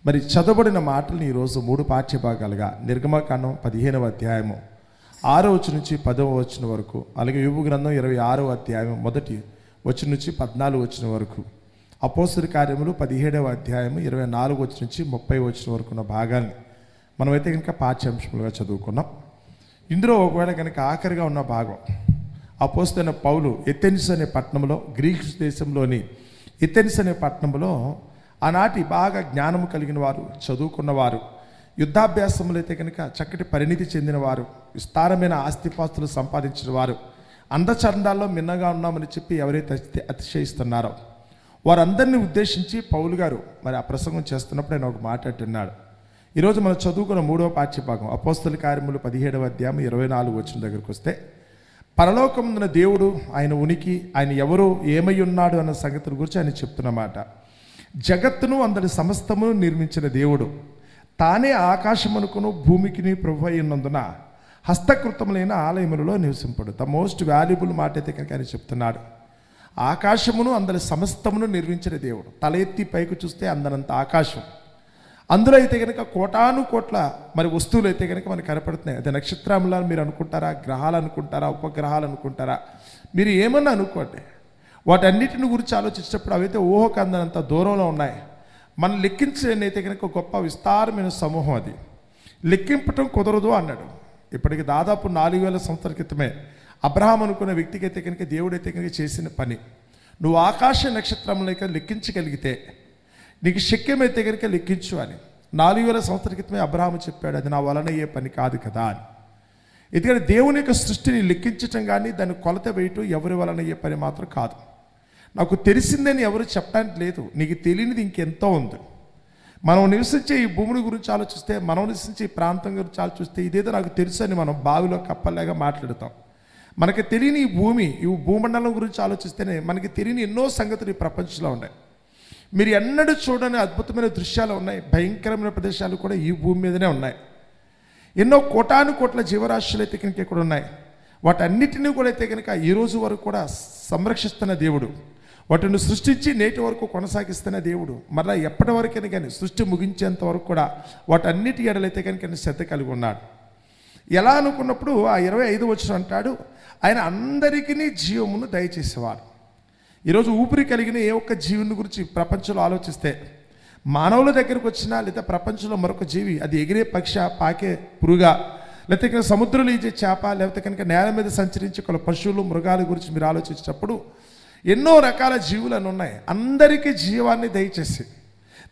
మరి చదవబడిన మాటలు ఈరోజు 3 పాఠ్యభాగాలుగా నిర్గమకాండం 15వ అధ్యాయము 6వ వచనం నుంచి 10వ వచనం వరకు, అలాగే యోబు గ్రంథం 26వ అధ్యాయం 1వ వచనం నుంచి 14వ వచనం వరకు, అపోస్తలుల కార్యములు 17వ అధ్యాయము 24వ వచనం నుంచి 30వ వచనం వరకు ఉన్న భాగాన్ని మనమైతే కనుక పాఠ్యాంశములుగా చదువుకున్నాం. ఇందులో ఒకవేళ కనుక ఆఖరిగా ఉన్న భాగం అపోస్తలుడైన పౌలు ఎథెన్స్ అనే పట్టణంలో, గ్రీక్ దేశంలోని ఎథెన్స్ అనే పట్టణంలో ఆనాటి బాగా జ్ఞానము కలిగిన వారు, చదువుకున్నవారు, యుద్ధాభ్యాసములు అయితే కనుక చక్కటి పరిణితి చెందినవారు, విస్తారమైన ఆస్తిపాస్తులు సంపాదించిన వారు, అందచందాల్లో మిన్నగా ఉన్నామని చెప్పి ఎవరైతే అతిశయిస్తున్నారో వారందరినీ ఉద్దేశించి పౌలు గారు మరి ఆ ప్రసంగం చేస్తున్నప్పుడు ఆయన ఒక మాట అంటున్నాడు. ఈరోజు మనం చదువుకున్న 3వ పాఠ్యభాగం అపోస్తలుల కార్యములు 17వ అధ్యాయం 24వ వచనం దగ్గరికి వస్తే, పరలోకమున దేవుడు, ఆయన ఉనికి, ఆయన ఎవరు, ఏమై ఉన్నాడు అన్న సంగతుల గురించి ఆయన చెప్తున్నమాట. జగత్తును అందరి సమస్తమును నిర్మించిన దేవుడు తానే ఆకాశమునకును భూమికిని ప్రభు అయి ఉన్నందున హస్తకృతములైన ఆలయములలో నివసింపడు. ద మోస్ట్ వాల్యుబుల్ మాట అయితే కనుక ఆయన చెప్తున్నాడు. ఆకాశమును అందరి సమస్తమును నిర్మించిన దేవుడు. తల ఎత్తి పైకి చూస్తే అందనంత ఆకాశం, అందులో అయితే కనుక కోటాను కోట్ల మరి వస్తువులు అయితే కనుక మనకు కనపడుతున్నాయి. అదే నక్షత్రములను మీరు అనుకుంటారా, గ్రహాలు అనుకుంటారా, ఉపగ్రహాలు అనుకుంటారా, మీరు ఏమన్నా అనుకోండి, వాటన్నిటిని గురించి ఆలోచించేటప్పుడు అవైతే ఊహకు అందనంత దూరంలో ఉన్నాయి. మనం లెక్కించలేనైతే కనుక గొప్ప విస్తారమైన సమూహం. అది లెక్కింపటం కుదరదు అన్నాడు. ఇప్పటికి దాదాపు 4000 సంవత్సరాల క్రితమే అబ్రహాం అనుకున్న వ్యక్తికి అయితే కనుక దేవుడైతే కనుక చేసిన పని, నువ్వు ఆకాశ నక్షత్రములైతే లెక్కించగలిగితే నీకు శక్యమైతే కనుక లెక్కించు అని 4000 సంవత్సరాల క్రితమే అబ్రహాము చెప్పాడు. అది నా వలన అయ్యే పని కాదు కదా అని. ఎందుకంటే దేవుని యొక్క సృష్టిని లెక్కించటం కానీ దాన్ని కొలత వేయటం ఎవరి వలన అయ్యే పని మాత్రం కాదు. నాకు తెలిసిందని ఎవరు చెప్పడానికి లేదు, నీకు తెలియనిది ఇంకెంతో ఉంది. మనం నివసించే ఈ భూమిని గురించి ఆలోచిస్తే, మనం నివసించే ఈ ప్రాంతం గురించి ఆలోచిస్తే, ఇదేదో నాకు తెలుసు అని మనం బావిలో కప్పలాగా మాట్లాడతాం. మనకి తెలియని ఈ భూమండలం గురించి ఆలోచిస్తేనే మనకి తెలియని ఎన్నో సంగతులు ఈ ప్రపంచంలో ఉన్నాయి. మీరు ఎన్నడూ చూడని అద్భుతమైన దృశ్యాలు ఉన్నాయి, భయంకరమైన ప్రదేశాలు కూడా ఈ భూమి మీదనే ఉన్నాయి. ఎన్నో కోటాను కోట్ల జీవరాశులు అయితే కనుక ఇక్కడ ఉన్నాయి. వాటన్నిటినీ కూడా అయితే కనుక ఈ రోజు వరకు కూడా సంరక్షిస్తున్న దేవుడు, వాటిని సృష్టించి నేటి వరకు కొనసాగిస్తున్న దేవుడు, మరలా ఎప్పటి వరకైనా కానీ సృష్టి ముగించేంత వరకు కూడా వాటన్నిటి ఎడలైతే కనుక శ్రద్ధ కలిగి ఉన్నాడు. ఎలా అనుకున్నప్పుడు ఆ 25వ వచనం అంటాడు, ఆయన అందరికీ జీవమును దయచేసేవాడు. ఈరోజు ఊపిరి కలిగిన ఏ ఒక్క జీవుని గురించి ప్రపంచంలో ఆలోచిస్తే, మానవుల దగ్గరకు వచ్చినా లేదా ప్రపంచంలో మరొక జీవి, అది ఎగిరే పక్ష, పాకే పురుగా, లేకపోతే కనుక సముద్రంలో ఈజే చేప, లేకపోతే కనుక నేల మీద సంచరించే కొన్ని పశువులు, మృగాల గురించి మీరు ఆలోచించేటప్పుడు ఎన్నో రకాల జీవులను ఉన్నాయి. అందరికీ జీవాన్ని దయచేసి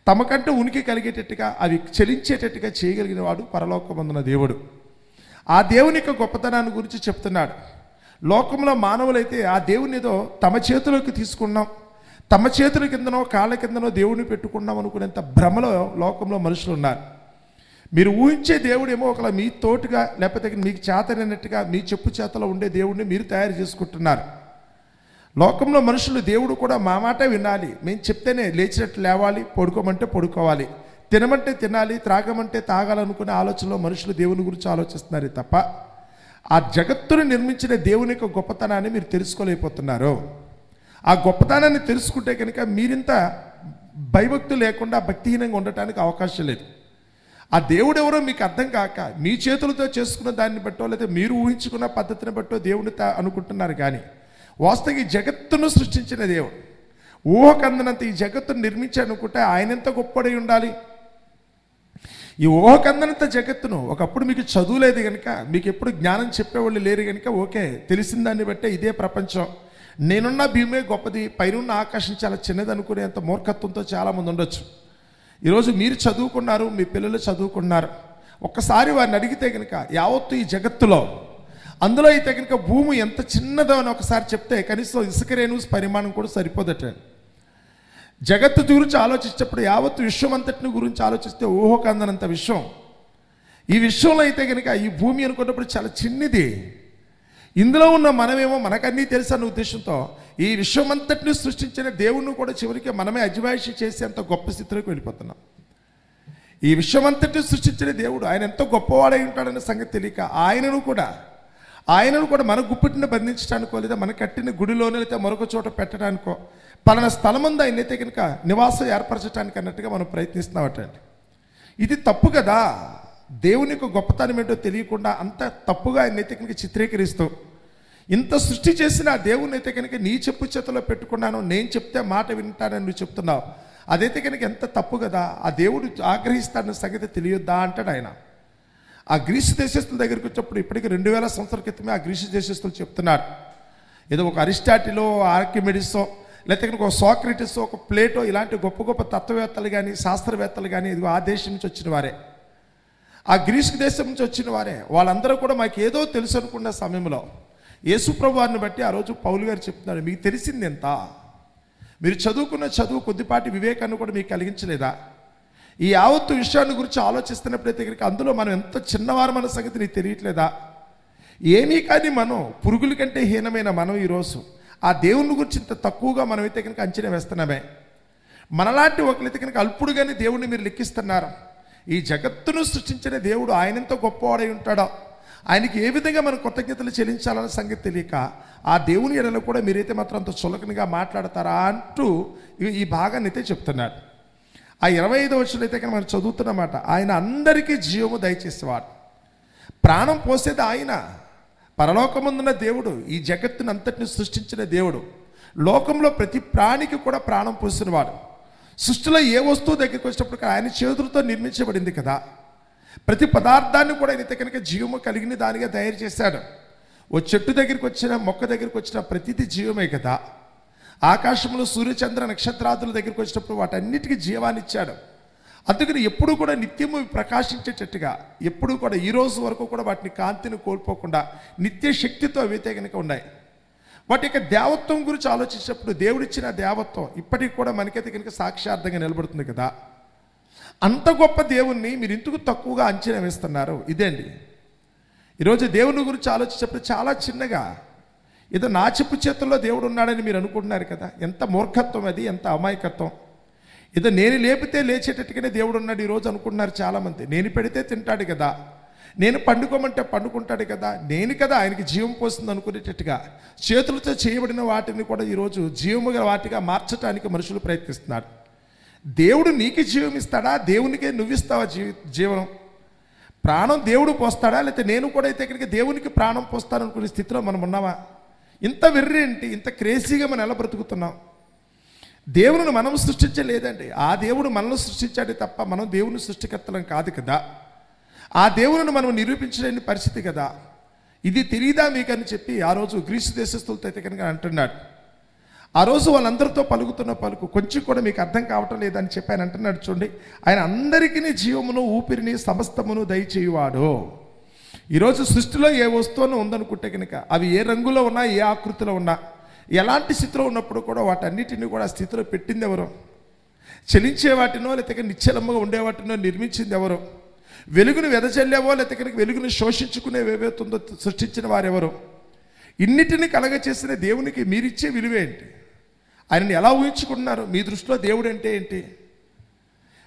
తమకంటూ ఉనికి కలిగేటట్టుగా, అవి చలించేటట్టుగా చేయగలిగిన వాడు పరలోకమందున దేవుడు. ఆ దేవుని యొక్క గొప్పతనాన్ని గురించి చెప్తున్నాడు. లోకంలో మానవులైతే ఆ దేవుని ఏదో తమ చేతిలోకి తీసుకున్నాం, తమ చేతుల కిందనో కాళ్ళ కిందనో దేవుని పెట్టుకున్నాం అనుకునేంత భ్రమలో లోకంలో మనుషులు ఉన్నారు. మీరు ఊహించే దేవుడేమో ఒకలా మీ తోటుగా, లేకపోతే మీకు చేతనైనట్టుగా మీ చెప్పు చేతలో ఉండే దేవుడిని మీరు తయారు చేసుకుంటున్నారు. లోకంలో మనుషులు దేవుడు కూడా మా మాట వినాలి, మేము చెప్తేనే లేచినట్టు లేవాలి, పడుకోమంటే పడుకోవాలి, తినమంటే తినాలి, త్రాగమంటే తాగాలనుకునే ఆలోచనలో మనుషులు దేవుని గురించి ఆలోచిస్తున్నారు తప్ప ఆ జగత్తును నిర్మించిన దేవుని యొక్క గొప్పతనాన్ని మీరు తెలుసుకోలేకపోతున్నారు. ఆ గొప్పతనాన్ని తెలుసుకుంటే కనుక మీరింత భయభక్తులు లేకుండా భక్తిహీనంగా ఉండటానికి అవకాశం లేదు. ఆ దేవుడు ఎవరో మీకు అర్థం కాక మీ చేతులతో చేసుకున్న దాన్ని బట్టో లేదా మీరు ఊహించుకున్న పద్ధతిని బట్టో దేవుని అనుకుంటున్నారు. కానీ వాస్తవంగా ఈ జగత్తును సృష్టించిన దేవుడు, ఊహకందనంత ఈ జగత్తును నిర్మించాలనుకుంటే ఆయన ఎంత గొప్పడై ఉండాలి. ఈ ఊహకందనంత జగత్తును, ఒకప్పుడు మీకు చదువు లేదు కనుక, మీకు ఎప్పుడు జ్ఞానం చెప్పేవాళ్ళు లేరు కనుక, ఓకే తెలిసిన దాన్ని బట్టే ఇదే ప్రపంచం, నేనున్న భూమే గొప్పది, పైనున్న ఆకాశం చాలా చిన్నది అనుకునేంత మూర్ఖత్వంతో చాలామంది ఉండొచ్చు. ఈరోజు మీరు చదువుకున్నారు, మీ పిల్లలు చదువుకున్నారు. ఒక్కసారి వారిని అడిగితే కనుక యావత్తు ఈ జగత్తులో, అందులో అయితే కనుక భూమి ఎంత చిన్నదో అని ఒకసారి చెప్తే కనీసం ఇసుక రేణువు పరిమాణం కూడా సరిపోదట. జగత్తు గురించి ఆలోచించేటప్పుడు యావత్తు విశ్వం అంతటిని గురించి ఆలోచిస్తే ఊహకు అందనంత విశ్వం. ఈ విశ్వంలో అయితే కనుక ఈ భూమి అనుకున్నప్పుడు చాలా చిన్నది. ఇందులో ఉన్న మనమేమో మనకన్నీ తెలుసు అన్న ఉద్దేశంతో ఈ విశ్వం అంతటిని సృష్టించిన దేవుణ్ణి కూడా చివరికి మనమే అజమాయిషీ చేసేంత గొప్ప స్థితిలోకి వెళ్ళిపోతున్నాం. ఈ విశ్వం అంతటిని సృష్టించిన దేవుడు ఆయన ఎంతో గొప్పవాడై ఉంటాడన్న సంగతి తెలియక ఆయనను కూడా మన గుప్పిటిని బంధించడానికో లేదా మన కట్టిన గుడిలోనే లేదా మరొక చోట పెట్టడానికో పలానా స్థలం ఉంది ఆయన అయితే కనుక నివాసం ఏర్పరచడానికి అన్నట్టుగా మనం ప్రయత్నిస్తున్నామటండి. ఇది తప్పు కదా. దేవుని యొక్క గొప్పతనం ఏంటో తెలియకుండా అంత తప్పుగా ఆయన అయితే కనుక చిత్రీకరిస్తూ, ఇంత సృష్టి చేసిన ఆ దేవుని అయితే కనుక నీ చెప్పు చేతిలో పెట్టుకున్నాను, నేను చెప్తే మాట వింటానని నువ్వు చెప్తున్నావు, అదైతే కనుక ఎంత తప్పు కదా. ఆ దేవుడు ఆగ్రహిస్తాడన్న సంగతి తెలియొద్దా అంటాడు ఆయన. ఆ గ్రీసు దేశస్తుల దగ్గరికి వచ్చినప్పుడు ఇప్పటికి 2000 సంవత్సరాల క్రితమే ఆ గ్రీసు దేశస్తులు చెప్తున్నారు. ఏదో ఒక అరిస్టాటిలో, ఆర్కిమెడిసో, లేకపోతే ఒక సోక్రటిస్, ఒక ప్లేటో, ఇలాంటి గొప్ప గొప్ప తత్వవేత్తలు కానీ శాస్త్రవేత్తలు కానీ ఇదిగో ఆ దేశం నుంచి వచ్చిన వారే, ఆ గ్రీసు దేశం నుంచి వచ్చిన వారే. వాళ్ళందరూ కూడా మాకు ఏదో తెలుసు అనుకున్న సమయంలో యేసు ప్రభు వారిని బట్టి ఆ రోజు పౌలు గారు చెప్తున్నాడు, మీకు తెలిసింది ఎంత? మీరు చదువుకున్న చదువు కొద్దిపాటి వివేకాన్ని కూడా మీకు కలిగించలేదా? ఈ యావత్తు విషయాన్ని గురించి ఆలోచిస్తున్నప్పుడైతే కనుక అందులో మనం ఎంత చిన్నవారమన్న సంగతి నీకు తెలియట్లేదా? ఏమీ కానీ మనం పురుగుల కంటే హీనమైన మనం ఈరోజు ఆ దేవుని గురించి ఇంత తక్కువగా మనమైతే కనుక అంచనా వేస్తున్నామే. మనలాంటి ఒకరైతే కనుక అల్పుడుగానే దేవుడిని మీరు లెక్కిస్తున్నారు. ఈ జగత్తును సృష్టించిన దేవుడు ఆయనంతో గొప్పవాడై ఉంటాడో, ఆయనకి ఏ విధంగా మనం కృతజ్ఞతలు చెల్లించాలన్న సంగతి తెలియక ఆ దేవుని ఎడలో కూడా మీరైతే మాత్రం అంత చులకనగా మాట్లాడతారా అంటూ ఈ భాగాన్ని అయితే చెప్తున్నాడు. ఆ 25వ వచనం అయితే కనుక మనం చదువుతున్నమాట, ఆయన అందరికీ జీవము దయచేసేవాడు. ప్రాణం పోసేది ఆయన. పరలోకముందున్న దేవుడు, ఈ జగత్తును అంతటిని సృష్టించిన దేవుడు, లోకంలో ప్రతి ప్రాణికి కూడా ప్రాణం పోసినవాడు. సృష్టిలో ఏ వస్తువు దగ్గరికి వచ్చినప్పుడు ఆయన చేతులతో నిర్మించబడింది కదా. ప్రతి పదార్థాన్ని కూడా అయితే కనుక జీవము కలిగిన దానిగా తయారు చేశాడు. ఓ చెట్టు దగ్గరికి వచ్చిన, మొక్క దగ్గరికి వచ్చిన ప్రతిదీ జీవమే కదా. ఆకాశంలో సూర్యచంద్ర నక్షత్రాదుల దగ్గరికి వచ్చినప్పుడు వాటన్నిటికీ జీవాన్ని ఇచ్చాడు. అందుకని ఎప్పుడు కూడా నిత్యము ప్రకాశించేటట్టుగా, ఎప్పుడు కూడా ఈ రోజు వరకు కూడా వాటిని కాంతిని కోల్పోకుండా నిత్య శక్తితో అవైతే కనుక ఉన్నాయి. వాటి యొక్క దేవత్వం గురించి ఆలోచించినప్పుడు దేవుడిచ్చిన దేవత్వం ఇప్పటికి కూడా మనకైతే కనుక సాక్షార్థంగా నిలబడుతుంది కదా. అంత గొప్ప దేవుణ్ణి మీరు ఇందుకు తక్కువగా అంచనా వేస్తున్నారు. ఇదే అండి ఈరోజు దేవుని గురించి ఆలోచించినప్పుడు చాలా చిన్నగా, ఏదో నా చెప్పు చేతుల్లో దేవుడు ఉన్నాడని మీరు అనుకుంటున్నారు కదా. ఎంత మూర్ఖత్వం అది, ఎంత అమాయకత్వం. ఏదో నేను లేపితే లేచేటట్టుగానే దేవుడు ఉన్నాడు ఈరోజు అనుకుంటున్నారు చాలామంది. నేను పెడితే తింటాడు కదా, నేను పండుకోమంటే పండుకుంటాడు కదా, నేను కదా ఆయనకి జీవం పోస్తుంది అనుకునేటట్టుగా చేతులతో చేయబడిన వాటిని కూడా ఈరోజు జీవముగా వాటిగా మార్చడానికి మనుషులు ప్రయత్నిస్తున్నారు. దేవుడు నీకు జీవం ఇస్తాడా? దేవునికే నువ్వు ఇస్తావా జీవనం? ప్రాణం దేవుడు పోస్తాడా? లేకపోతే నేను కూడా అయితే కనుక దేవునికి ప్రాణం పోస్తాను అనుకునే స్థితిలో మనం ఉన్నావా? ఇంత వెర్రి ఏంటి? ఇంత క్రేజీగా మనం ఎలా బ్రతుకుతున్నాం? దేవుని మనం సృష్టించలేదండి, ఆ దేవుడు మనల్ని సృష్టించాడే తప్ప మనం దేవుని సృష్టికర్తలం కాదు కదా. ఆ దేవుని మనం నిరూపించలేని పరిస్థితి కదా. ఇది తెలియదా మీకు అని చెప్పి ఆ రోజు గ్రీసు దేశస్తులతో అయితే కనుక అంటున్నాడు. ఆ రోజు వాళ్ళందరితో పలుకుతున్న పలుకు కొంచెం కూడా మీకు అర్థం కావటం లేదని చెప్పి ఆయన అంటున్నాడు. చూడండి, ఆయన అందరికీ జీవమును ఊపిరిని సమస్తమును దయచేయువాడు. ఈరోజు సృష్టిలో ఏ వస్తువును ఉందనుకుంటే కనుక అవి ఏ రంగులో ఉన్నా, ఏ ఆకృతిలో ఉన్నా, ఎలాంటి స్థితిలో ఉన్నప్పుడు కూడా వాటన్నిటిని కూడా స్థితిలో పెట్టింది ఎవరు? చలించే వాటినో లేకపోతే నిశ్చలంగా ఉండే వాటినో నిర్మించింది ఎవరు? వెలుగును వెదజల్లేవో లేకపోతే కనుక వెలుగును శోషించుకునే ఏవైతుందో సృష్టించిన వారెవరు? ఇన్నిటిని కలగచేసిన దేవునికి మీరిచ్చే విలువ ఏంటి? ఆయనని ఎలా ఊహించుకుంటున్నారు? మీ దృష్టిలో దేవుడు అంటే ఏంటి?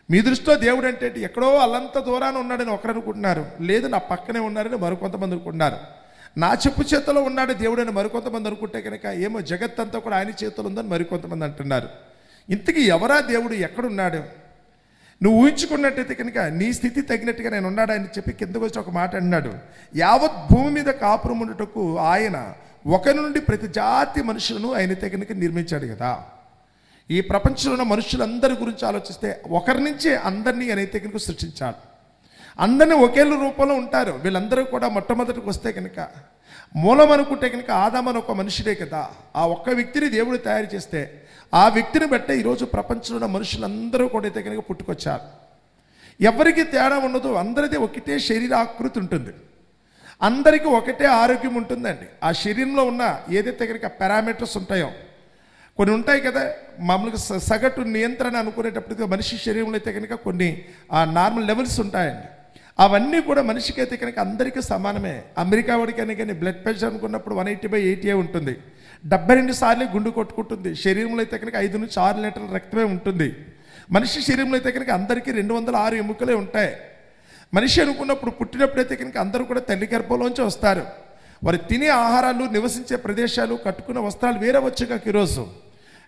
మీ దృష్టిలో దేవుడు అంటే ఏంటి? ఎక్కడో అల్లంత దూరాన ఉన్నాడని ఒకరు అనుకుంటున్నారు, లేదు నా పక్కనే ఉన్నాడని మరికొంతమంది అనుకుంటున్నారు, నా చెప్పు చేతిలో ఉన్నాడు దేవుడు అని మరికొంతమంది అనుకుంటే కనుక ఏమో జగత్తంతా కూడా ఆయన చేతిలో ఉందని మరికొంతమంది అంటున్నారు. ఇంతకీ ఎవరా దేవుడు? ఎక్కడున్నాడు? నువ్వు ఊహించుకున్నట్టయితే కనుక నీ స్థితి తగినట్టుగా నేను ఉన్నాడని చెప్పి కిందకు వచ్చి ఒక మాట అన్నాడు. యావత్ భూమి మీద కాపురం ఉండటకు ఆయన ఒకరి నుండి ప్రతి జాతి మనుషులను ఆయనైతే కనుక నిర్మించాడు కదా. ఈ ప్రపంచంలో ఉన్న మనుషులందరి గురించి ఆలోచిస్తే ఒకరి నుంచే అందరినీ ఆయనైతే కనుక సృష్టించాడు. అందరినీ ఒకే రూపంలో ఉంటారు. వీళ్ళందరూ కూడా మొట్టమొదటికి వస్తే కనుక మూలం అనుకుంటే కనుక ఆదామని ఒక మనుషుడే కదా. ఆ ఒక్క వ్యక్తిని దేవుడు తయారు చేస్తే ఆ వ్యక్తిని బట్టే ఈరోజు ప్రపంచంలో ఉన్న మనుషులందరూ కూడా అయితే కనుక పుట్టుకొచ్చారు. ఎవరికి తేడా ఉండదు, అందరిది ఒకటే శరీర ఆకృతి ఉంటుంది, అందరికీ ఒకటే ఆరోగ్యం ఉంటుందండి. ఆ శరీరంలో ఉన్న ఏదైతే కనుక పారామీటర్స్ ఉంటాయో కొన్ని ఉంటాయి కదా, మామూలుగా సగటు నియంత్రణ అనుకునేటప్పటికీ మనిషి శరీరంలో అయితే కనుక కొన్ని నార్మల్ లెవెల్స్ ఉంటాయండి. అవన్నీ కూడా మనిషికి అయితే కనుక అందరికీ సమానమే. అమెరికా వాడికైనా కానీ బ్లడ్ ప్రెషర్ అనుకున్నప్పుడు 180/80 ఉంటుంది. 72 సార్లు గుండు కొట్టుకుంటుంది. శరీరంలో అయితే కనుక 5 నుంచి 6 లీటర్ల రక్తమే ఉంటుంది. మనిషి శరీరంలో అయితే కనుక అందరికీ 206 ఎముకలే ఉంటాయి. మనిషి అనుకున్నప్పుడు పుట్టినప్పుడు అయితే కనుక అందరూ కూడా తల్లి గర్భంలోంచి వస్తారు. వారు తినే ఆహారాలు, నివసించే ప్రదేశాలు, కట్టుకున్న వస్త్రాలు వేరే వచ్చు కాక ఈరోజు.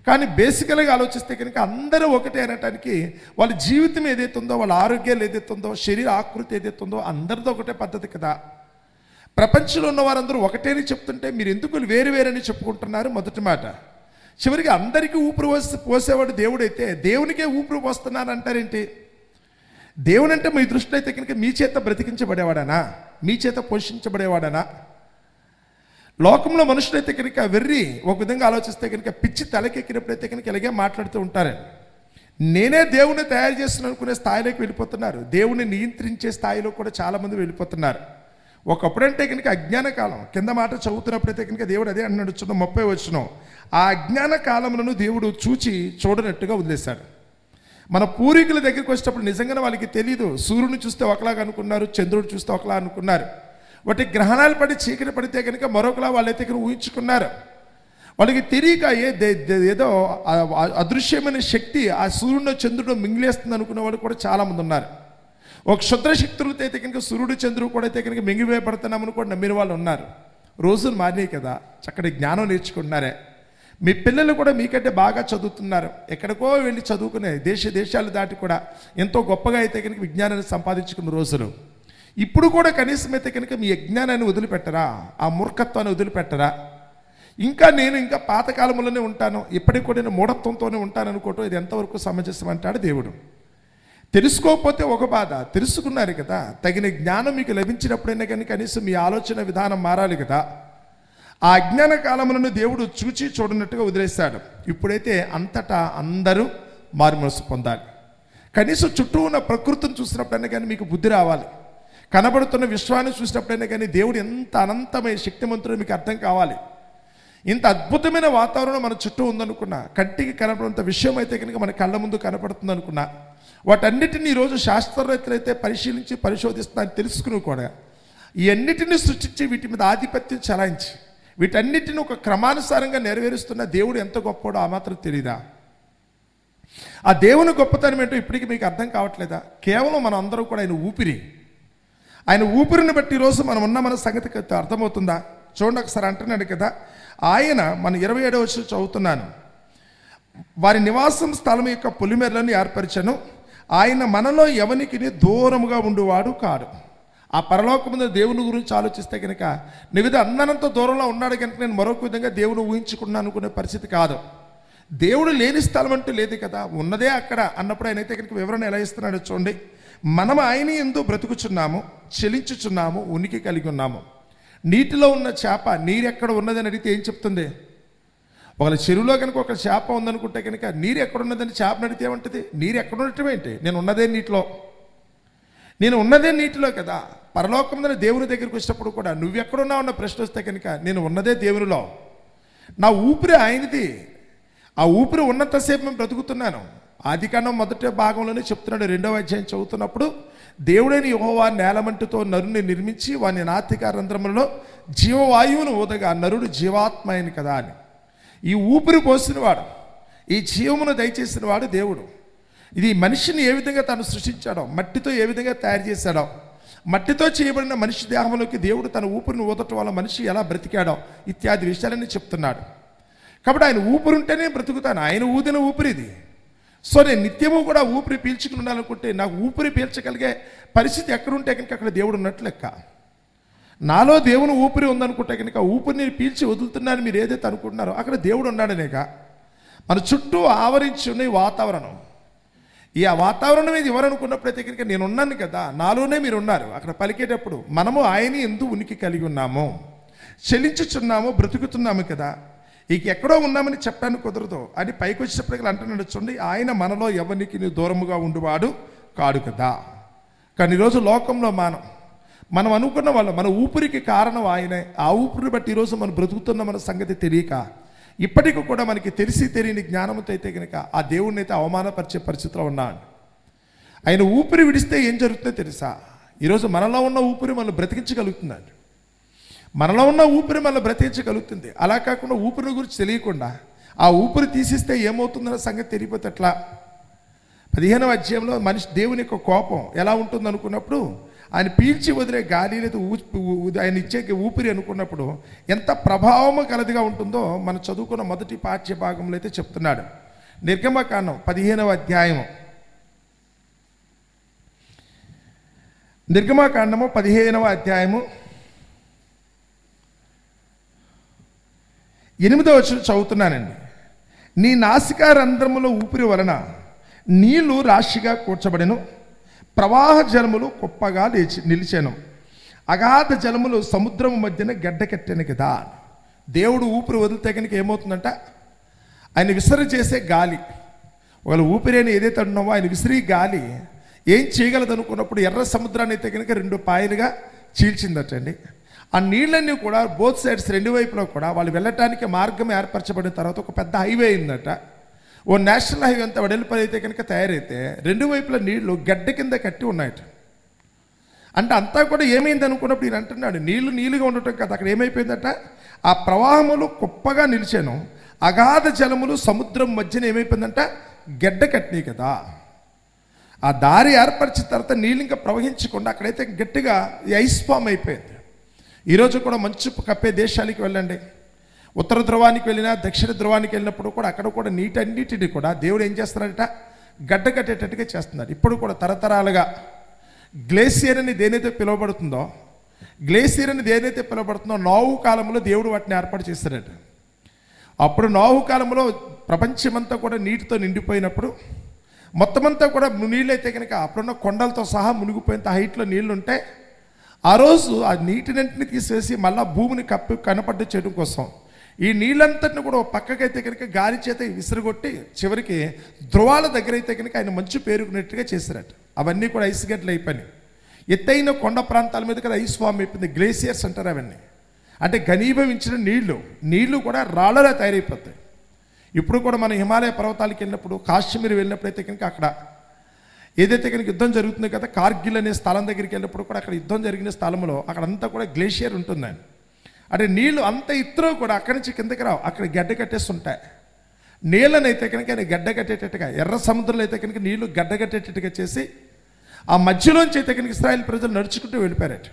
కానీ బేసికల్గా ఆలోచిస్తే కనుక అందరూ ఒకటే అనటానికి వాళ్ళ జీవితం ఏదైతే ఉందో, వాళ్ళ ఆరోగ్యాలు ఏదైతే ఉందో, శరీర ఆకృతి ఏదైతే ఉందో అందరితో ఒకటే పద్ధతి కదా. ప్రపంచంలో ఉన్న వారందరూ ఒకటేని చెప్తుంటే మీరు ఎందుకు వేరు వేరని చెప్పుకుంటున్నారు? మొదటి మాట. చివరికి అందరికీ ఊపిరి పోసేవాడు దేవుడైతే దేవునికే ఊపిరి పోస్తున్నాను అంటారేంటి? దేవుడు అంటే మీ దృష్టిలో అయితే కనుక మీ చేత బ్రతికించబడేవాడనా? మీ చేత పోషించబడేవాడనా? లోకంలో మనుషులైతే కనుక వెర్రి ఒక విధంగా ఆలోచిస్తే కనుక పిచ్చి తలకెక్కినప్పుడైతే కనుక ఇలాగే మాట్లాడుతూ ఉంటారు. నేనే దేవుని తయారు చేస్తున్నాను అనుకునే స్థాయిలోకి వెళ్ళిపోతున్నారు. దేవుని నియంత్రించే స్థాయిలో కూడా చాలామంది వెళ్ళిపోతున్నారు. ఒకప్పుడంటే కనుక అజ్ఞాన కాలం, కింద మాట చదువుతున్నప్పుడైతే కనుక దేవుడు అదే అంటున్నాడు, 30 వచనం, ఆ అజ్ఞాన కాలములను దేవుడు చూడనట్టుగా వదిలేశాడు. మన పూర్వీకుల దగ్గరికి వచ్చేటప్పుడు నిజంగానే వాళ్ళకి తెలియదు. సూర్యుని చూస్తే ఒకలాగా అనుకున్నారు, చంద్రుడు చూస్తే ఒకలా అనుకున్నారు. వాటి గ్రహణాలు పడి చీకటి పడితే కనుక మరొకలా వాళ్ళైతే కనుక ఊహించుకున్నారు. వాళ్ళకి తెలియక ఏదో అదృశ్యమైన శక్తి ఆ సూర్యుడు చంద్రుడు మింగిలేస్తుంది అనుకునే వాళ్ళు కూడా చాలామంది ఉన్నారు. ఒక క్షుద్ర శక్తులతో అయితే కనుక సూర్యుడు చంద్రుడు కూడా అయితే కనుక మింగివేయబడుతున్నామని కూడా నమ్మిన వాళ్ళు ఉన్నారు. రోజులు మారినాయి కదా, చక్కటి జ్ఞానం నేర్చుకుంటున్నారే. మీ పిల్లలు కూడా మీకంటే బాగా చదువుతున్నారు. ఎక్కడికో వెళ్ళి చదువుకునే దేశాలు దాటి కూడా ఎంతో గొప్పగా అయితే కనుక విజ్ఞానాన్ని సంపాదించుకున్న రోజులు. ఇప్పుడు కూడా కనీసం అయితే కనుక మీ అజ్ఞానాన్ని వదిలిపెట్టరా? ఆ మూర్ఖత్వాన్ని వదిలిపెట్టరా? ఇంకా పాతకాలంలోనే ఉంటాను, ఇప్పటికి కూడా నేను మూఢత్వంతోనే ఉంటాను అనుకోవటం ఇది ఎంతవరకు సమంజసం అంటాడు దేవుడు. తెలుసుకోకపోతే ఒక బాధ, తెలుసుకున్నారు కదా, తగిన జ్ఞానం మీకు లభించినప్పుడైనా కానీ కనీసం మీ ఆలోచన విధానం మారాలి కదా. ఆ అజ్ఞాన కాలములను దేవుడు చూడనట్టుగా వదిలేశాడు. ఇప్పుడైతే అంతటా అందరూ మారుమనసు పొందాలి. కనీసం చుట్టూ ఉన్న ప్రకృతిని చూసినప్పుడైనా కానీ మీకు బుద్ధి రావాలి. కనబడుతున్న విశ్వాన్ని చూసినప్పుడైనా కానీ దేవుడు ఎంత అనంతమైన శక్తిమంతుడో మీకు అర్థం కావాలి. ఇంత అద్భుతమైన వాతావరణం మన చుట్టూ ఉందనుకున్నా, కంటికి కనపడంత విషయం అయితే కనుక మన కళ్ళ ముందు కనపడుతుంది అనుకున్నా, వాటన్నిటిని ఈరోజు శాస్త్రవేత్తలు అయితే పరిశోధిస్తున్నారని తెలుసుకుని కూడా ఈ అన్నిటిని సృష్టించి వీటి మీద ఆధిపత్యం చలాయించి వీటన్నిటిని ఒక క్రమానుసారంగా నెరవేరుస్తున్న దేవుడు ఎంత గొప్పడో ఆ మాత్రం తెలియదా? ఆ దేవుని గొప్పతనం ఏంటో ఇప్పటికీ మీకు అర్థం కావట్లేదా? కేవలం మనం అందరూ కూడా ఆయన ఊపిరిని బట్టి ఈరోజు మనం ఉన్న మన సంగతికి అర్థమవుతుందా? చూడండి ఒకసారి అంటున్నాడు కదా, ఆయన మన 27వ వచనం చదువుతున్నాను, వారి నివాసం స్థలం యొక్క పొలిమేరలను ఏర్పరిచను, ఆయన మనలో ఎవనికి దూరముగా ఉండువాడు కాడు. ఆ పరలోకముందు దేవుని గురించి ఆలోచిస్తే కనుక నివిధ అందనంత దూరంలో ఉన్నాడు కనుక నేను మరొక విధంగా దేవుని ఊహించుకున్నాను అనుకునే పరిస్థితి కాదు. దేవుడు లేని స్థలం అంటూ లేదు కదా, ఉన్నదే అక్కడ అన్నప్పుడు ఆయన అయితే కనుక వివరణ ఎలా ఇస్తున్నాడో చూడండి. మనం ఆయన యందు బ్రతుకుచున్నాము, చెలించుచున్నాము, ఉనికి కలిగి ఉన్నాము. నీటిలో ఉన్న చేప నీరెక్కడ ఉన్నదని అడిగితే ఏం చెప్తుంది? ఒకళ్ళ చెరువులో కనుక ఒక చేప ఉందనుకుంటే కనుక నీరు ఎక్కడున్నదని చేపను అడిగితే ఏమంటుంది? నీరు ఎక్కడ ఉండటం ఏంటి? నేను ఉన్నదే నీటిలో కదా. పరలోకమున దేవుని దగ్గరికి వచ్చినప్పుడు కూడా నువ్వెక్కడున్నావు అన్న ప్రశ్న వస్తే కనుక నేను ఉన్నదే దేవునిలో. నా ఊపిరి ఆయనది. ఆ ఊపిరి ఉన్నంతసేపు మేము బ్రతుకుతున్నాను. ఆదికాండం 1వ భాగంలోనే చెప్తున్నాడు. 2వ అధ్యాయం చదువుతున్నప్పుడు దేవుడైన యెహోవా నేలమంటితో నరుని నిర్మించి వాని నాసికా రంధ్రములలో జీవవాయువును ఊదగా నరుడు జీవాత్మ అయిన కదా అని. ఈ ఊపిరి పోసినవాడు, ఈ జీవమును దయచేసిన వాడు దేవుడు. ఇది మనిషిని ఏ విధంగా తను సృష్టించాడో, మట్టితో ఏ విధంగా తయారు చేశాడో, మట్టితో చేయబడిన మనిషి దేహంలోకి దేవుడు తన ఊపిరిని ఊదటం వల్ల మనిషి ఎలా బ్రతికాడో ఇత్యాది విషయాలన్నీ చెప్తున్నాడు. కాబట్టి ఆయన ఊపిరి ఉంటేనే బ్రతుకుతాను. ఆయన ఊదిన ఊపిరిది. సో నేను నిత్యము కూడా ఊపిరి పీల్చుకుని ఉండాలనుకుంటే నాకు ఊపిరి పీల్చగలిగే పరిస్థితి ఎక్కడుంటే కనుక అక్కడ దేవుడు ఉన్నట్లు లెక్క. నాలో దేవుని ఊపిరి ఉందనుకుంటే కనుక ఊపిరిని పీల్చి వదులుతున్నాను మీరు ఏదైతే అనుకుంటున్నారో అక్కడ దేవుడు ఉన్నాడనేక. మన చుట్టూ ఆవరించి ఉన్న ఈ వాతావరణం, ఈ వాతావరణం మీద ఎవరనుకున్నప్పుడైతే కనుక నేను ఉన్నాను కదా, నాలోనే మీరు ఉన్నారు. అక్కడ పలికేటప్పుడు మనము ఆయన యందు ఉనికి కలిగి ఉన్నాము, చెలించుచున్నాము, బ్రతుకుతున్నాము కదా, ఇక ఎక్కడో ఉన్నామని చెప్పడానికి కుదరదు అని పైకి వచ్చేటప్పటికి అంటున్నాడు. చూడండి, ఆయన మనలో ఎవరికి దూరముగా ఉండువాడు కాడు కదా. కానీ ఈరోజు లోకంలో మనం అనుకున్న వాళ్ళు మన ఊపిరికి కారణం ఆయనే. ఆ ఊపిరిని బట్టి ఈరోజు మనం బ్రతుకుతున్న మన సంగతి తెలియక ఇప్పటికీ కూడా మనకి తెలియని జ్ఞానంతో అయితే కనుక ఆ దేవుడిని అయితే అవమానపరిచే పరిస్థితిలో ఉన్నాడు. ఆయన ఊపిరి విడిస్తే ఏం జరుగుతుందో తెలుసా? ఈరోజు మనలో ఉన్న ఊపిరి మనల్ని బ్రతికించగలుగుతున్నాడు. మనలో ఉన్న ఊపిరి మనల్ని బ్రతికించగలుగుతుంది. అలా కాకుండా ఊపిరి గురించి తెలియకుండా ఆ ఊపిరి తీసిస్తే ఏమవుతుందన్న సంగతి తెలియపోతే ఎట్లా? 15వ అధ్యాయంలో మనిషి దేవుని యొక్క కోపం ఎలా ఉంటుంది అనుకున్నప్పుడు, ఆయన పీల్చి వదిలే గాలి లేదా ఆయన ఇచ్చే ఊపిరి అనుకున్నప్పుడు ఎంత ప్రభావము కలదిగా ఉంటుందో మనం చదువుకున్న మొదటి పాఠ్య భాగంలో అయితే చెప్తున్నాడు. నిర్గమకాండం 15వ అధ్యాయము, నిర్గమకాండము 15వ అధ్యాయము 8వ వచనం చదువుతున్నానండి. నీ నాసికా రంధ్రములో ఊపిరి వలన నీళ్లు రాశిగా కూర్చబడెను, ప్రవాహ జలములు కుప్పగా నిలిచాను, అగాధ జలములు సముద్రము మధ్యన గడ్డకట్టెను కదా. దేవుడు ఊపిరి వదిలితే కనుక ఏమవుతుందంట, ఆయన విసరి చేసే గాలి, వాళ్ళ ఊపిరిని ఏదైతే ఉన్నామో ఆయన విసిరి గాలి ఏం చేయగలదు అనుకున్నప్పుడు ఎర్ర సముద్రాన్ని అయితే కనుక 2 పాయలుగా చీల్చిందటండి. ఆ నీళ్ళన్నీ కూడా బోత్ సైడ్స్ 2 వైపులో కూడా వాళ్ళు వెళ్ళటానికి మార్గం ఏర్పరచబడిన తర్వాత ఒక పెద్ద హైవే అయిందట. ఓ నేషనల్ హైవే అంతా వెడల్పు అయితే కనుక తయారైతే 2 వైపుల నీళ్లు గడ్డ కింద కట్టి ఉన్నాయట. అంటే అంతా కూడా ఏమైంది అనుకున్నప్పుడు ఈయన అంటున్నాడు, నీళ్ళుగా ఉండటం కదా, అక్కడ ఏమైపోయిందట, ఆ ప్రవాహములు కుప్పగా నిలిచాను, అగాధ జలములు సముద్రం మధ్యన ఏమైపోయిందంట, గడ్డ కట్టినాయి కదా. ఆ దారి ఏర్పరిచిన తర్వాత నీళ్ళు ఇంకా ప్రవహించకుండా అక్కడైతే గట్టిగా ఐస్ ఫామ్ అయిపోయింది. ఈరోజు కూడా మంచు కప్పే దేశాలకు వెళ్ళండి, ఉత్తర ధ్రువానికి వెళ్ళినా దక్షిణ ధ్రువానికి వెళ్ళినప్పుడు కూడా అక్కడ కూడా నీటన్నిటిని కూడా దేవుడు ఏం చేస్తున్నాడట, గడ్డ కట్టేటట్టుగా చేస్తున్నాడు. ఇప్పుడు కూడా తరతరాలుగా గ్లేసియర్ అని దేనైతే పిలువబడుతుందో, నోవు కాలంలో దేవుడు వాటిని ఏర్పాటు చేస్తాడట. అప్పుడు నోవు కాలంలో ప్రపంచమంతా కూడా నీటితో నిండిపోయినప్పుడు మొత్తమంతా కూడా నీళ్ళైతే కనుక అప్పుడున్న కొండలతో సహా మునిగిపోయేంత హైట్లో నీళ్లు ఉంటే, ఆ రోజు ఆ నీటినంటిని తీసేసి మళ్ళా భూమిని కనపడ్డ చేయడం కోసం ఈ నీళ్ళంతటిని కూడా పక్కకైతే కనుక గాలి చేత విసిరగొట్టి చివరికి ధ్రువాల దగ్గర అయితే కనుక ఆయన మంచు పేరుకున్నట్టుగా చేశారట. అవన్నీ కూడా ఐస్ గడ్డలు అయిపోయినాయి. ఎత్తైన కొండ ప్రాంతాల మీద కదా ఐస్ ఫామ్ అయిపోయింది, గ్లేసియర్స్ అంటారు అవన్నీ. అంటే ఘనీభవించిన నీళ్లు కూడా రాళ్ళలా తయారైపోతాయి. ఇప్పుడు కూడా మనం హిమాలయ పర్వతాలకు వెళ్ళినప్పుడు, కాశ్మీర్ వెళ్ళినప్పుడు అయితే కనుక అక్కడ ఏదైతే కనుక యుద్ధం జరుగుతుంది కదా, కార్గిల్ అనే స్థలం దగ్గరికి వెళ్ళినప్పుడు కూడా అక్కడ యుద్ధం జరిగిన స్థలంలో అక్కడంతా కూడా గ్లేషియర్ ఉంటుందండి. అంటే నీళ్లు అంత ఇద్దరు కూడా అక్కడి నుంచి కిందకి రావు, అక్కడ గడ్డ కట్టేస్తుంటాయి. నీళ్ళని అయితే కనుక ఆయన గడ్డ కట్టేటట్టుగా, ఎర్ర సముద్రంలో అయితే కనుక నీళ్లు గడ్డ కట్టేటట్టుగా చేసి ఆ మధ్యలోంచి అయితే కనుక ఇశ్రాయేల్ ప్రజలు నడుచుకుంటూ వెళ్ళిపోయారట.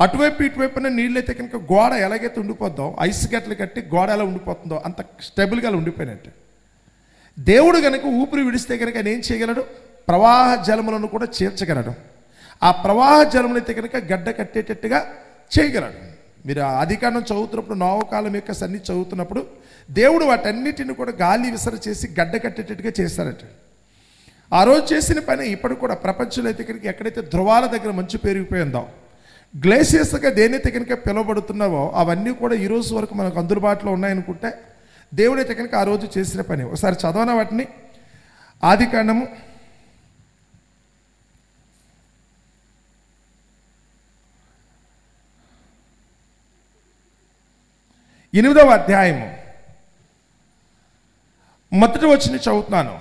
అటువైపు ఇటువైపున నీళ్ళు అయితే కనుక గోడ ఎలాగైతే ఉండిపోద్దో, ఐస్ గడ్డలు కట్టి గోడ ఎలా ఉండిపోతుందో అంత స్టెబుల్గా ఉండిపోయినట్టు. దేవుడు కనుక ఊపిరి విడిస్తే కనుక ఆయన ఏం చేయగలడు, ప్రవాహ జలములను కూడా చేర్చగలడు. ఆ ప్రవాహ జలములు అయితే కనుక గడ్డ కట్టేటట్టుగా చేయగలడు. మీరు ఆదికాండం చదువుతున్నప్పుడు, నోవ కాలం యొక్క సన్ని చదువుతున్నప్పుడు దేవుడు వాటన్నిటిని కూడా గాలి విసర చేసి గడ్డ కట్టేటట్టుగా చేస్తారట. ఆ రోజు చేసిన పని ఇప్పుడు కూడా ప్రపంచంలో అయితే కనుక ఎక్కడైతే ధ్రువాల దగ్గర మంచు పెరిగిపోయిందో, గ్లేసియర్స్గా దేనైతే కనుక పిలువబడుతున్నావో అవన్నీ కూడా ఈ రోజు వరకు మనకు అందుబాటులో ఉన్నాయనుకుంటే దేవుడైతే కనుక ఆ రోజు చేసిన పని. ఒకసారి చదవన వాటిని. ఆదికాండము 8వ అధ్యాయము మొదటి వచనం చదువుతున్నాను.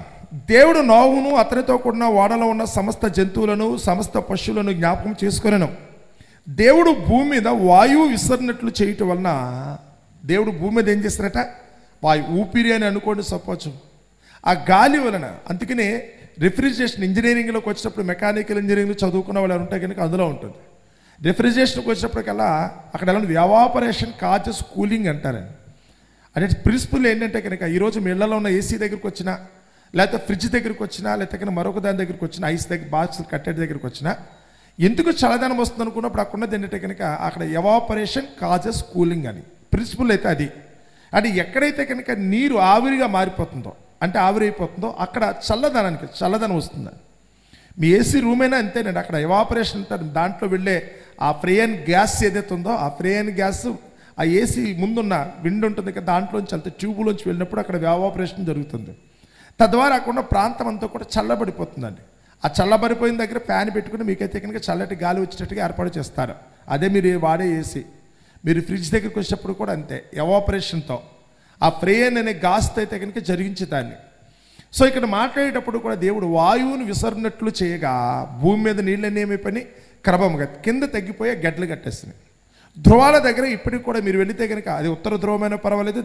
దేవుడు నోవహును అతనితో కూడిన ఓడలో ఉన్న సమస్త జంతువులను సమస్త పశువులను జ్ఞాపకం చేసుకొనెను. దేవుడు భూమి మీద వాయువు విసరినట్లు చేయటం వలన, దేవుడు భూమి మీద ఏం చేస్తారట, ఊపిరి అని అనుకోండి సపోజ్, ఆ గాలి వలన. అందుకనే రిఫ్రిజిరేషన్ ఇంజనీరింగ్లోకి వచ్చినప్పుడు, మెకానికల్ ఇంజనీరింగ్ చదువుకున్న వాళ్ళు ఉంటే కనుక అందులో ఉంటుంది. రిఫ్రిజిరేషన్కి వచ్చినప్పటికల్లా అక్కడ ఎలా ఎవాపరేషన్ కాజెస్ కూలింగ్ అంటారండి. అంటే ప్రిన్సిపల్ ఏంటంటే కనుక ఈరోజు మీ ఇళ్లలో ఉన్న ఏసీ దగ్గరికి వచ్చినా, లేకపోతే ఫ్రిడ్జ్ దగ్గరికి వచ్చినా, లేకపోతే మరొక దాని దగ్గరికి వచ్చినా, ఐస్ దగ్గర బాక్స్ కట్టెడ్ దగ్గరికి వచ్చినా ఎందుకు చల్లదనం వస్తుంది అనుకున్నప్పుడు అక్కడ ఉన్నది ఏంటంటే కనుక అక్కడ ఎవాపరేషన్ కాజెస్ కూలింగ్ అని ప్రిన్సిపల్ అయితే అది. అంటే ఎక్కడైతే కనుక నీరు ఆవిరిగా మారిపోతుందో, అంటే ఆవిరైపోతుందో అక్కడ చల్లదనం వస్తుందని. మీ ఏసీ రూమ్ అయినా అంతేనండి, అక్కడ ఎవాపరేషన్ అంటారు. దాంట్లో వెళ్ళే ఆ ఫ్రేయన్ గ్యాస్ ఏదైతే ఉందో, ఆ ఫ్రేయన్ గ్యాస్ ఆ ఏసీ ముందున్న విండ్ ఉంటుంది కదా, దాంట్లోంచి అంత ట్యూబులోంచి వెళ్ళినప్పుడు అక్కడ ఎవాపరేషన్ జరుగుతుంది. తద్వారా అక్కడ ప్రాంతం అంతా కూడా చల్లబడిపోతుందండి. ఆ చల్లబడిపోయిన దగ్గర ఫ్యాన్ పెట్టుకుని మీకైతే కనుక చల్లటి గాలి వచ్చేటట్టుగా ఏర్పాటు చేస్తారు. అదే మీరు వాడే ఏసీ. మీరు ఫ్రిడ్జ్ దగ్గరికి వచ్చేటప్పుడు కూడా అంతే, ఎవాపరేషన్తో ఆ ఫ్రేయన్ అనే గాస్తో అయితే కనుక జరిగించే దాన్ని. సో ఇక్కడ మాట్లాడేటప్పుడు కూడా దేవుడు వాయువును విసరినట్లు చేయగా భూమి మీద నీళ్ళన్నీ ఏమైపోయి క్రమంగా కింద తగ్గిపోయే గడ్డలు కట్టేస్తున్నాయి. ధ్రువాల దగ్గర ఇప్పటికి కూడా మీరు వెళితే కనుక అది ఉత్తర ధ్రువమైనా పర్వాలేదు,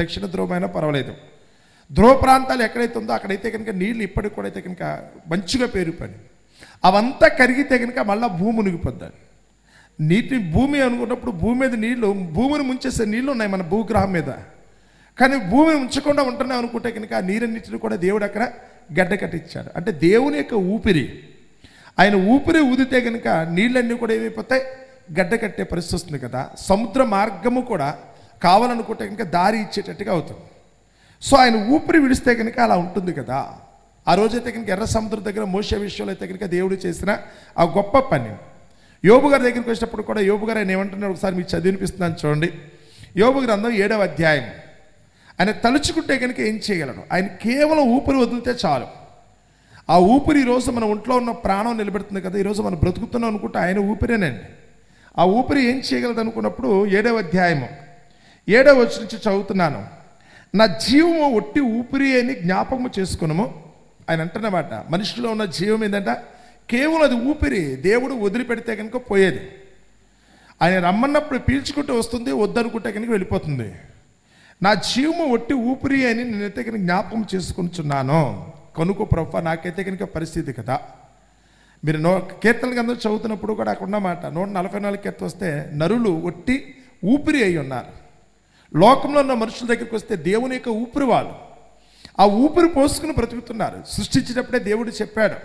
దక్షిణ ధ్రువమైనా పర్వాలేదు, ధ్రువ ప్రాంతాలు ఎక్కడైతే ఉందో అక్కడైతే కనుక నీళ్ళు ఇప్పటికి కూడా అయితే కనుక మంచిగా పేరుపని అవంతా కరిగితే కనుక మళ్ళీ భూమి మునిగిపోద్దాయి. నీటి భూమి అనుకున్నప్పుడు భూమి మీద నీళ్లు, భూమిని ముంచేసే నీళ్ళు ఉన్నాయి మన భూగ్రహం మీద. కానీ భూమిని ఉంచకుండా ఉంటున్నాం అనుకుంటే కనుక ఆ నీరన్నిటిని కూడా దేవుడు అక్కడ గడ్డ కట్టించాడు. అంటే దేవుని యొక్క ఊపిరి, ఆయన ఊపిరి ఊదితే కనుక నీళ్ళన్నీ కూడా ఏమైపోతాయి, గడ్డ కట్టే పరిస్థితి వస్తుంది కదా. సముద్ర మార్గము కూడా కావాలనుకుంటే కనుక దారి ఇచ్చేటట్టుగా అవుతుంది. సో ఆయన ఊపిరి విడిస్తే కనుక అలా ఉంటుంది కదా. ఆ రోజైతే కనుక ఎర్ర సముద్రం దగ్గర మోషే విషయంలో అయితే కనుక దేవుడు చేసిన ఆ గొప్ప పని. యోబు గారి దగ్గరికి వచ్చినప్పుడు కూడా యోబు గారు ఆయన ఏమంటున్నాడు ఒకసారి మీకు చదివినిపిస్తున్నాను చూడండి. యోబు గ్రంథం 7వ అధ్యాయం. ఆయన తలుచుకుంటే కనుక ఏం చేయగలడు? ఆయన కేవలం ఊపిరి వదిలితే చాలు. ఆ ఊపిరి ఈరోజు మన ఒంట్లో ఉన్న ప్రాణం నిలబెడుతుంది కదా. ఈరోజు మనం బ్రతుకుతున్నాం అనుకుంటే ఆయన ఊపిరేనండి. ఆ ఊపిరి ఏం చేయగలదు అనుకున్నప్పుడు 7వ అధ్యాయము 7వ వచనం నుంచి చదువుతున్నాను. నా జీవము ఒట్టి ఊపిరి అని జ్ఞాపకము చేసుకున్నాము. ఆయన అంటున్నమాట, మనిషిలో ఉన్న జీవం ఏంటంట, కేవలం అది ఊపిరి. దేవుడు వదిలిపెడితే కనుక పోయేది. ఆయన రమ్మన్నప్పుడు పీల్చుకుంటూ వస్తుంది, వద్దనుకుంటే కనుక వెళ్ళిపోతుంది. నా జీవము ఒట్టి ఊపిరి అని నేనైతే కనుక జ్ఞాపకం చేసుకుంటున్నాను. కనుక ప్రభు నాకైతే కనుక పరిస్థితి కదా. మీరు కీర్తన గ్రంథం చదువుతున్నప్పుడు కూడా అక్కడ ఉన్నమాట 144 కీర్తన వస్తే నరులు ఒట్టి ఊపిరి అయి ఉన్నారు. లోకంలో ఉన్న మనుషుల దగ్గరికి వస్తే దేవుని యొక్క ఊపిరి వాళ్ళు ఆ ఊపిరి పోసుకుని బ్రతుకుతున్నారు. సృష్టించినప్పుడే దేవుడు చెప్పాడు,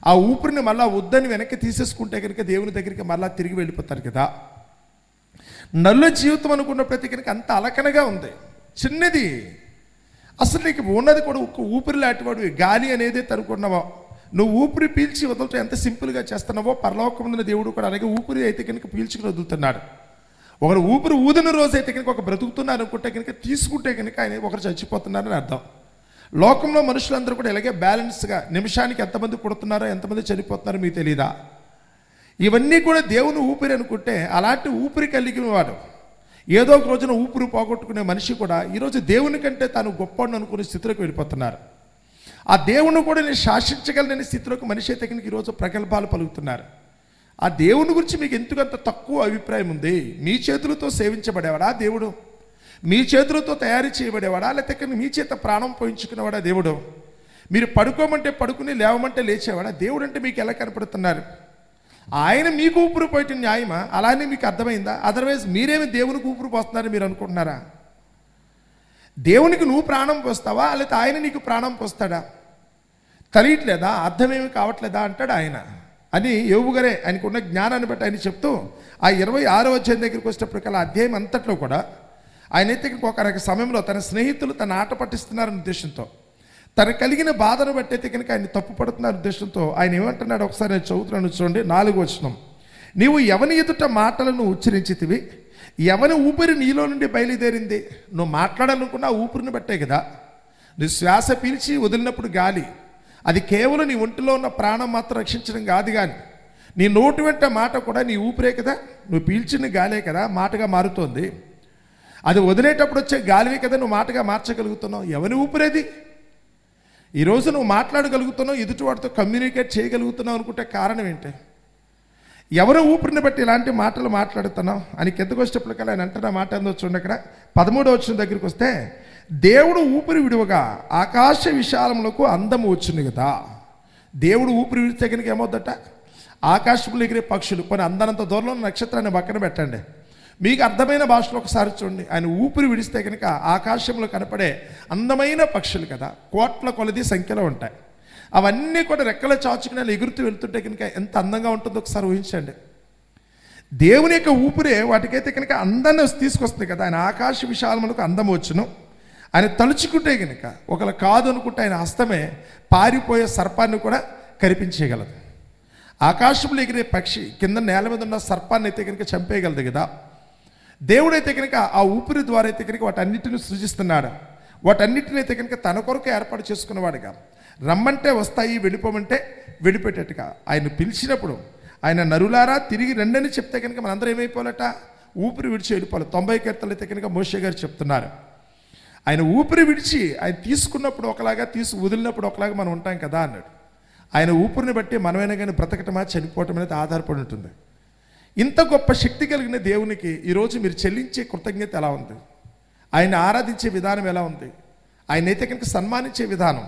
ఆ ఊపిరిని మళ్ళా వద్దని వెనక్కి తీసేసుకుంటే కనుక దేవుని దగ్గరికి మళ్ళా తిరిగి వెళ్ళిపోతారు కదా. నల్ల జీవితం అనుకున్నప్పుడైతే కనుక అంత అలకనగా ఉంది, చిన్నది. అసలు నీకు ఉన్నది కూడా ఒక్క ఊపిరి లాంటివాడు. గాలి అనేది తనుకున్నావో, నువ్వు ఊపిరి పీల్చి వదలటం ఎంత సింపుల్గా చేస్తున్నావో పరలోకమున్న దేవుడు కూడా అలాగే ఊపిరి అయితే కనుక పీల్చుకుని వదులుతున్నాడు. ఒకరు ఊపిరి ఊదిన రోజు అయితే కనుక ఒక బ్రతుకుతున్నారు అనుకుంటే కనుక తీసుకుంటే కనుక ఆయన ఒకరు చచ్చిపోతున్నారని అర్థం. లోకంలో మనుషులందరూ కూడా ఇలాగే బ్యాలెన్స్గా నిమిషానికి ఎంతమంది పుడుతున్నారో ఎంతమంది చనిపోతున్నారో మీకు తెలీదా? ఇవన్నీ కూడా దేవుని ఊపిరి అనుకుంటే అలాంటి ఊపిరి కలిగిన వాడు ఏదో ఒక రోజున ఊపిరి పోగొట్టుకునే మనిషి కూడా ఈరోజు దేవుని కంటే తాను గొప్పవాడిని అనుకునే స్థితిలోకి వెళ్ళిపోతున్నారు. ఆ దేవుని కూడా నేను శాసించగలననే స్థితిలోకి మనిషి అయితే కనుక ఈరోజు ప్రగల్భాలు పలుకుతున్నారు. ఆ దేవుని గురించి మీకు ఎందుకంత తక్కువ అభిప్రాయం ఉంది? మీ చేతులతో సేవించబడేవాడా దేవుడు? మీ చేతులతో తయారు చేయబడేవాడా? లేకపోతే మీ చేత ప్రాణం పోయించుకునేవాడా దేవుడు? మీరు పడుకోమంటే పడుకుని లేవమంటే లేచేవాడా దేవుడు? అంటే మీకు ఎలా కనపడుతున్నారు? ఆయన మీకు ఊపిరి పోయటం న్యాయమా? అలానే మీకు అర్థమైందా? అదర్వైజ్ మీరేమి దేవునికి ఊపిరి పోస్తున్నారని మీరు అనుకుంటున్నారా? దేవునికి నువ్వు ప్రాణం పోస్తావా, లేకపోతే ఆయన నీకు ప్రాణం పోస్తాడా? తెలియట్లేదా? అర్థమేమి కావట్లేదా అంటాడు ఆయన అని యోబు గారే ఆయనకున్న జ్ఞానాన్ని బట్టి ఆయన చెప్తూ ఆ 26వ అధ్యాయం దగ్గరికి వచ్చేటప్పటికల్లా అధ్యాయం అంతట్లో కూడా ఆయనైతే ఒక సమయంలో తన స్నేహితులు తన ఆట పట్టిస్తున్నారనే ఉద్దేశంతో, తనకు కలిగిన బాధను బట్టి అయితే కనుక ఆయన తప్పు పడుతున్న ఉద్దేశంతో ఆయన ఏమంటున్నాడు ఒకసారి నేను చదువుతున్నాను చూడండి. 4వ వచనం. నీవు ఎవని ఎదుట మాటలను ఉచ్చరించితివి, ఎవని ఊపిరి నీలో నుండి బయలుదేరింది? నువ్వు మాట్లాడాలనుకున్న ఆ ఊపిరిని బట్టే కదా. నువ్వు శ్వాస పీల్చి వదిలినప్పుడు గాలి, అది కేవలం నీ ఒంటిలో ఉన్న ప్రాణం మాత్రం రక్షించడం కాదు, కానీ నీ నోటి వెంట మాట కూడా నీ ఊపిరే కదా. నువ్వు పీల్చిన గాలే కదా మాటగా మారుతోంది. అది వదిలేటప్పుడు వచ్చే గాలివే కదా నువ్వు మాటగా మార్చగలుగుతున్నావు. ఎవని ఊపిరేది? ఈరోజు నువ్వు మాట్లాడగలుగుతున్నావు, ఎదుటివాడితో కమ్యూనికేట్ చేయగలుగుతున్నావు అనుకుంటే కారణం ఏంటి? ఎవరు ఊపిరిని బట్టి ఇలాంటి మాటలు మాట్లాడుతున్నావు అని కిందకు వచ్చేటప్పటికల్లా ఆయన అంటున్న మాట ఏందో చూడండి. అక్కడ 13వ వచనం దగ్గరికి వస్తే, దేవుడు ఊపిరి విడువగా ఆకాశ విశాలములకు అందము వచ్చింది కదా. దేవుడు ఊపిరి విడితే కనుక ఏమవుద్దట? ఆకాశంలో ఎగిరే పక్షులు కొన్ని అందనంత దూరంలో నక్షత్రాన్ని పక్కన పెట్టండి, మీకు అర్థమైన భాషలో ఒకసారి చూడండి. ఆయన ఊపిరి విడిస్తే కనుక ఆకాశంలో కనపడే అందమైన పక్షులు కదా, కోట్ల కొలది సంఖ్యలో ఉంటాయి. అవన్నీ కూడా రెక్కల చాచుకుని ఎగురుతూ వెళ్తుంటే కనుక ఎంత అందంగా ఉంటుందో ఒకసారి ఊహించండి. దేవుని యొక్క ఊపిరే వాటికైతే కనుక అందాన్ని తీసుకొస్తుంది కదా. ఆయన ఆకాశ విశాలములకు అందం వచ్చును. ఆయన తలుచుకుంటే కనుక ఒకళ్ళు కాదు అనుకుంటే ఆయన హస్తమే పారిపోయే సర్పాన్ని కూడా కరిపించేయగలదు. ఆకాశంలో ఎగిరే పక్షి కింద నేల మీద ఉన్న సర్పాన్ని అయితే కనుక చంపేయగలదు కదా. దేవుడైతే కనుక ఆ ఊపిరి ద్వారా అయితే కనుక వాటన్నిటిని సృజిస్తున్నాడు. వాటన్నిటిని అయితే కనుక తన కొరకు ఏర్పాటు చేసుకున్నవాడుగా, రమ్మంటే వస్తాయి, వెళ్ళిపోమంటే వెళ్ళిపెట్టేట్టుగా ఆయన పిలిచినప్పుడు ఆయన నరులారా తిరిగి రెండని చెప్తే కనుక మనందరం ఏమైపోవాలట? ఊపిరి విడిచి వెళ్ళిపోవాలి. 90 కీర్తనలు అయితే కనుక మోషే గారు చెప్తున్నారు. ఆయన ఊపిరి విడిచి ఆయన తీసుకున్నప్పుడు ఒకలాగా, వదిలినప్పుడు ఒకలాగా మనం ఉంటాం కదా అన్నాడు. ఆయన ఊపిరిని బట్టి మనమైనా కానీ బ్రతకటమా చనిపోవటం అనేది ఆధారపడి ఉంటుంది. ఇంత గొప్ప శక్తి కలిగిన దేవునికి ఈరోజు మీరు చెల్లించే కృతజ్ఞత ఎలా ఉంది? ఆయన ఆరాధించే విధానం ఎలా ఉంది? ఆయన అయితే కనుక సన్మానించే విధానం.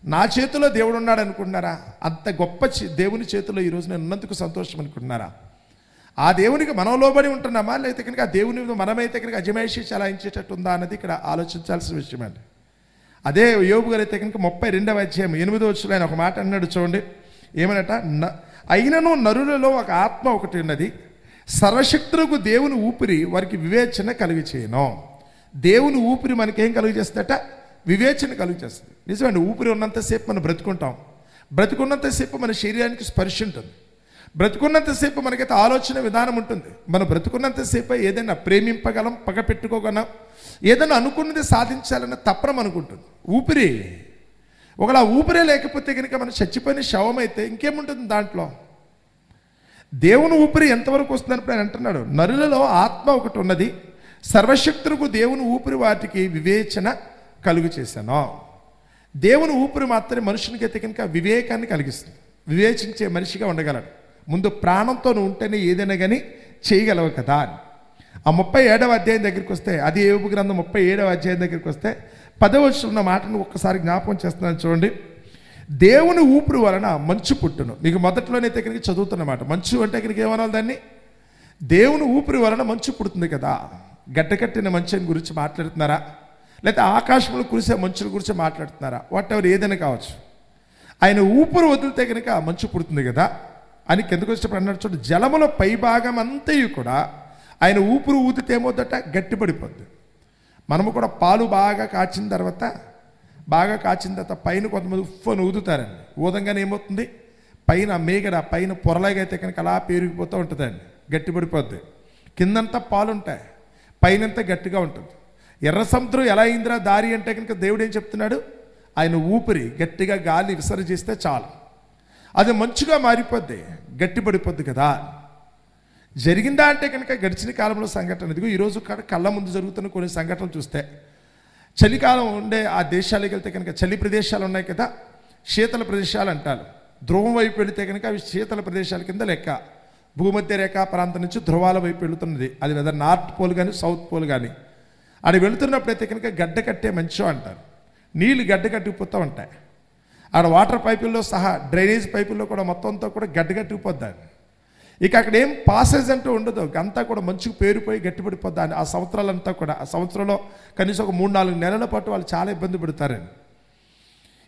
నా చేతిలో దేవుడు ఉన్నాడు అనుకుంటున్నారా? అంత గొప్ప దేవుని చేతిలో ఈరోజు నేను ఉన్నందుకు సంతోషం అనుకుంటున్నారా? ఆ దేవునికి మనం లోబడి ఉంటున్నామా, లేకపోతే కనుక ఆ దేవుని మీద మనమైతే కనుక అజమాయిషి చలాయించేటట్టు ఉందా అన్నది ఇక్కడ ఆలోచించాల్సిన విషయం అండి. అదే యోబు గారు అయితే కనుక 32వ అధ్యాయం 8వ వచనంలో ఆయన ఒక మాట అన్నాడు చూడండి. ఏమనట? అయినను నరులలో ఒక ఆత్మ ఒకటి ఉన్నది, సర్వశక్తులకు దేవుని ఊపిరి వారికి వివేచన కలుగు చేయను. దేవుని ఊపిరి మనకేం కలుగు చేస్తుందట? వివేచన కలుగు చేస్తుంది. నిజమండి, ఊపిరి ఉన్నంతసేపు మనం బ్రతుకుంటాం. బ్రతుకున్నంతసేపు మన శరీరానికి స్పర్శ ఉంటుంది. బ్రతుకున్నంతసేపు మనకైతే ఆలోచన విధానం ఉంటుంది. మనం బ్రతుకున్నంతసేపు ఏదైనా ప్రేమింపగలం, పగ పెట్టుకోగలం, ఏదైనా అనుకున్నది సాధించాలన్న తప్పన అనుకుంటుంది. ఊపిరి ఒకలా ఊపిరే లేకపోతే కనుక మనం చచ్చిపోయిన శవం అయితే ఇంకేముంటుంది దాంట్లో? దేవుని ఊపిరి ఎంతవరకు వస్తుందని ఆయన అంటున్నాడు, నరులలో ఆత్మ ఒకటి ఉన్నది, సర్వశక్తులకు దేవుని ఊపిరి వాటికి వివేచన కలుగు చేశాను. దేవుని ఊపిరి మాత్రమే మనుషునికి అయితే కనుక వివేకాన్ని కలిగిస్తుంది. వివేచించే మనిషిగా ఉండగలడు. ముందు ప్రాణంతో ఉంటేనే ఏదైనా కానీ చేయగలవు కదా అని. ఆ 37వ అధ్యాయం దగ్గరికి వస్తే, అది యోబు గ్రంథం 37వ అధ్యాయం దగ్గరికి వస్తే 10వ వచనంలో ఉన్న మాటను ఒక్కసారి జ్ఞాపకం చేస్తున్నాను చూడండి. దేవుని ఊపిరి వలన మంచు పుట్టును. మీకు మొదట్లోనైతే కనుక చదువుతున్నమాట. మంచు అంటే కనుక ఏమనాలి దాన్ని? దేవుని ఊపిరి వలన మంచు పుడుతుంది కదా. గడ్డకట్టిన మంచుని గురించి మాట్లాడుతున్నారా, లేకపోతే ఆకాశంలో కురిసే మంచుల గురించి మాట్లాడుతున్నారా? వాట్ ఎవర్ ఏదైనా కావచ్చు. ఆయన ఊపిరి వదిలితే కనుక మంచు పుడుతుంది కదా అని కిందకు వచ్చినప్పుడు అన్నాడు చూడండి. జలముల పై భాగం అంతయు కూడా ఆయన ఊపిరి ఊదితే ఏమవుద్దట? గట్టిపడిపోద్ది. మనము కూడా పాలు బాగా కాచిన తర్వాత పైన కొంతమంది ఉఫ్ఫను ఊదుతారండి. ఊదంగానే ఏమవుతుంది? పైన మేగడ పైన పొరలాగా అయితే కనుక అలా పెరిగిపోతూ ఉంటుందండి, గట్టిపడిపోద్ది. కిందంతా పాలు ఉంటాయి, పైనంతా గట్టిగా ఉంటుంది. ఎర్ర సముద్రం ఎలా అయిందిరా దారి అంటే కనుక దేవుడు ఏం చెప్తున్నాడు? ఆయన ఊపిరి గట్టిగా గాలి విసర్జిస్తే చాలు, అది మంచుగా మారిపోద్ది, గట్టిపడిపోద్ది కదా. జరిగిందా అంటే కనుక గడిచిన కాలంలో సంఘటన ఇదిగో ఈరోజు కళ్ళ ముందు జరుగుతున్న కొన్ని సంఘటనలు చూస్తే, చలికాలం ఉండే ఆ దేశాలకు వెళ్తే కనుక చలి ప్రదేశాలు ఉన్నాయి కదా, శీతల ప్రదేశాలు అంటారు. ధ్రువం వైపు వెళితే కనుక అవి శీతల ప్రదేశాల కింద లెక్క. భూమధ్య రేఖా ప్రాంతం నుంచి ధ్రువాల వైపు వెళుతున్నది, అది వెదర్ నార్త్ పోల్ కానీ సౌత్ పోల్ కానీ. అది వెళుతున్నప్పుడైతే కనుక గడ్డ కట్టే మంచు అంటారు. నీళ్ళు గడ్డ కట్టిపోతూ ఉంటాయి. ఆడ వాటర్ పైపుల్లో సహా డ్రైనేజ్ పైపుల్లో కూడా మొత్తంతో కూడా గడ్డ కట్టిపోద్ది. ఇక అక్కడ ఏం పాసేజ్ అంటూ ఉండదు, అంతా కూడా మంచుకు పేరుపోయి గట్టిపడిపోద్ది. ఆ సంవత్సరాలంతా కూడా, ఆ సంవత్సరంలో కనీసం ఒక 3-4 నెలల పాటు వాళ్ళు చాలా ఇబ్బంది పడతారని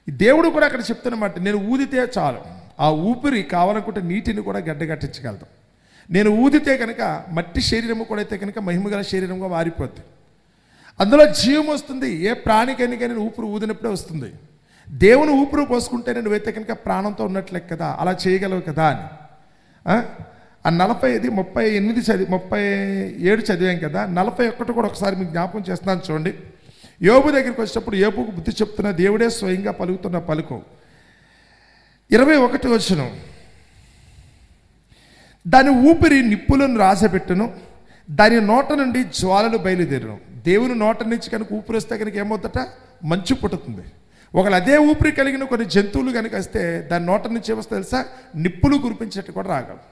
దేవుడు కూడా అక్కడ చెప్తున్నమాట. నేను ఊదితే చాలు, ఆ ఊపిరి కావాలనుకుంటే నీటిని కూడా గడ్డ కట్టించగలదు. నేను ఊదితే కనుక మట్టి శరీరము కూడా అయితే కనుక మహిమగల శరీరంగా మారిపోద్ది. అందులో జీవం వస్తుంది. ఏ ప్రాణికైనా కానీ ఊపిరి ఊదినప్పుడే వస్తుంది. దేవుని ఊపిరి పోసుకుంటే నువ్వైతే కనుక ప్రాణంతో ఉన్నట్లే కదా, అలా చేయగలవు కదా అని. ఆ 37 చదివాం కదా. 41 కూడా ఒకసారి మీకు జ్ఞాపకం చేస్తున్నాను చూడండి. యోబు దగ్గరికి వచ్చేటప్పుడు యోబుకు బుద్ధి చెప్తున్న దేవుడే స్వయంగా పలుకుతున్న పలుకు. 21 వచనం, దాని ఊపిరి నిప్పులను రాసపెట్టును, దాని నోట నుండి జ్వాలలు బయలుదేరును. దేవుని నోట నుంచి కనుక ఊపిరి వస్తే కనుక ఏమవుతట? మంచు పుట్టుతుంది. ఒకవేళ అదే ఊపిరి కలిగిన కొన్ని జంతువులు కనుక వస్తే దాని నోట నుంచి ఏమొస్తే తెలుసా? నిప్పులు కురిపించేట్టు కూడా రాగలదు.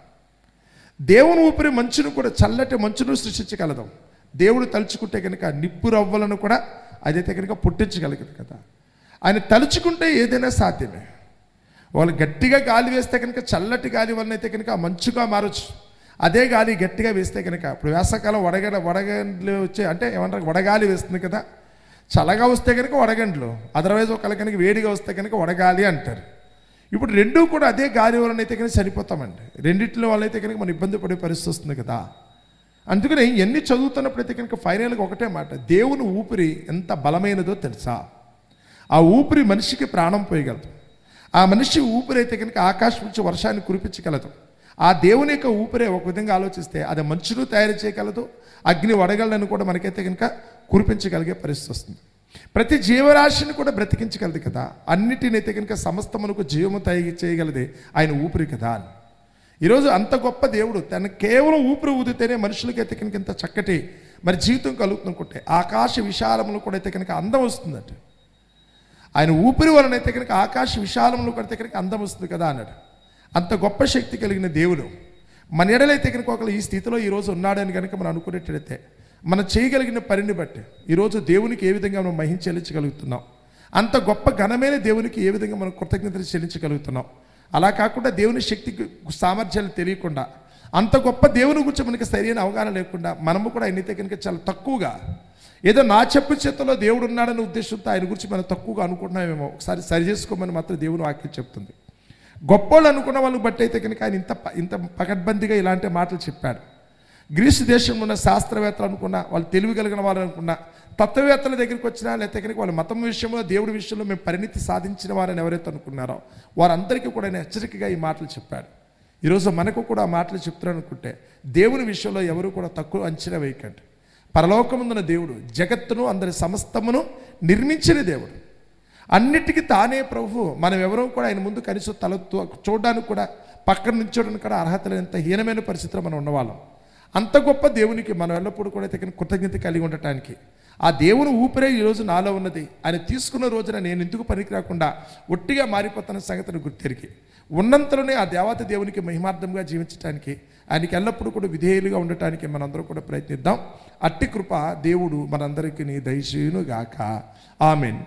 దేవుని ఊపిరి మంచును కూడా, చల్లటి మంచును సృష్టించగలదు. దేవుడు తలుచుకుంటే కనుక నిప్పు రవ్వలను కూడా అదైతే కనుక పుట్టించగలిగదు కదా. ఆయన తలుచుకుంటే ఏదైనా సాధ్యమే. వాళ్ళు గట్టిగా గాలి వేస్తే కనుక చల్లటి గాలి వలన అయితే కనుక మంచుగా మారచ్చు. అదే గాలి గట్టిగా వేస్తే కనుక, ఇప్పుడు వేసవకాలం వడగండ్లు వచ్చే అంటే ఏమంటారు, వడగాలి వేస్తుంది కదా. చల్లగా వస్తే కనుక వడగండ్లు, అదర్వైజ్ ఒకళ్ళ కనుక వేడిగా వస్తే కనుక వడగాలి అంటారు. ఇప్పుడు రెండూ కూడా అదే గాలి వలన అయితే కనుక సరిపోతామండి. రెండింటిలో వాళ్ళైతే కనుక మనం ఇబ్బంది పడే పరిస్థితి వస్తుంది కదా. అందుకని ఎన్ని చదువుతున్నప్పుడైతే కనుక ఫైనల్గా ఒకటే మాట, దేవుని ఊపిరి ఎంత బలమైనదో తెలుసా? ఆ ఊపిరి మనిషికి ప్రాణం పోయగలదు. ఆ మనిషి ఊపిరి అయితే కనుక ఆకాశం నుంచి వర్షాన్ని కురిపించగలదు. ఆ దేవుని యొక్క ఊపిరే ఒక విధంగా ఆలోచిస్తే అది మంచును తయారు చేయగలదు, అగ్ని వడగళ్ళను కూడా మనకైతే కనుక కురిపించగలిగే పరిస్థితి వస్తుంది. ప్రతి జీవరాశిని కూడా బ్రతికించగలదు కదా. అన్నిటినైతే కనుక సమస్తమునకు జీవము చేయగలదే ఆయన ఊపిరి కదా అని. ఈరోజు అంత గొప్ప దేవుడు తన కేవలం ఊపిరి ఊదితేనే మనుషులకైతే కనుక ఇంత చక్కటి మరి జీవితం కలుగుతుందంటే, ఆకాశ విశాలములు కూడా అయితే కనుక అందం వస్తుందంటే, ఆయన ఊపిరి వలన అయితే కనుక ఆకాశ విశాలములు కూడా అయితే కనుక అందం వస్తుంది కదా అన్నాడు. అంత గొప్ప శక్తి కలిగిన దేవుడు మన ఎడలైతే కనుక ఒకళ్ళు ఈ స్థితిలో ఈరోజు ఉన్నాడని కనుక మనం అనుకునేటైతే మనం చేయగలిగిన పనిని బట్టి ఈరోజు దేవునికి ఏ విధంగా మనం మహిమ చెల్లించగలుగుతున్నాం, అంత గొప్ప ఘనమైన దేవునికి ఏ విధంగా మనం కృతజ్ఞతలు చెల్లించగలుగుతున్నాం. అలా కాకుండా దేవుని శక్తికి సామర్థ్యాలు తెలియకుండా, అంత గొప్ప దేవుని గురించి మనకి సరైన అవగాహన లేకుండా మనము కూడా ఆయనైతే కనుక చాలా తక్కువగా, ఏదో నా చెప్పు చేతలో దేవుడు ఉన్నాడనే ఉద్దేశంతో ఆయన గురించి మనం తక్కువగా అనుకుంటున్నామేమో. ఒకసారి సరి చేసుకోమని మాత్రం దేవుని వాక్యం చెప్తుంది. గొప్పోళ్ళు అనుకున్న వాళ్ళని బట్టి అయితే కనుక ఆయన ఇంత పకడ్బందీగా ఇలాంటి మాటలు చెప్పాడు. గ్రీసు దేశంలో ఉన్న శాస్త్రవేత్తలు అనుకున్నా, వాళ్ళు తెలివి కలిగిన వాళ్ళు అనుకున్నా, తత్వవేత్తల దగ్గరికి వచ్చినా, లేకపోతే కనుక వాళ్ళ మతం విషయంలో దేవుడి విషయంలో మేము పరిణితి సాధించిన వారని ఎవరైతే అనుకున్నారో వారందరికీ కూడా ఆయన హెచ్చరికగా ఈ మాటలు చెప్పాడు. ఈరోజు మనకు కూడా ఆ మాటలు చెప్తున్నాను అనుకుంటే దేవుని విషయంలో ఎవరు కూడా తక్కువ అంచనా వేయకండి. పరలోకముందున దేవుడు, జగత్తును అందరి సమస్తమును నిర్మించిన దేవుడు, అన్నిటికీ తానే ప్రభువు. మనం ఎవరూ కూడా ఆయన ముందు కనీసం తల చూడడానికి కూడా, పక్కన నుంచోడానికి కూడా అర్హత లేనంత హీనమైన పరిస్థితిలో మనం ఉన్నవాళ్ళం. అంత గొప్ప దేవునికి మనం ఎల్లప్పుడూ కూడా తగిన కృతజ్ఞత కలిగి ఉండటానికి, ఆ దేవుని ఊపిరే ఈరోజు నాలో ఉన్నది, ఆయన తీసుకున్న రోజున నేను ఎందుకు పనికి రాకుండా ఒట్టిగా మారిపోతున్న సంగతిని గుర్తెరిగి ఉన్నంతలోనే ఆ దేవత దేవునికి మహిమార్థంగా జీవించడానికి, ఆయనకి ఎల్లప్పుడూ కూడా విధేయులుగా ఉండటానికి మనందరూ కూడా ప్రయత్నిద్దాం. అట్టి కృప దేవుడు మనందరికీ దయచేయును గాక. ఆమేన్.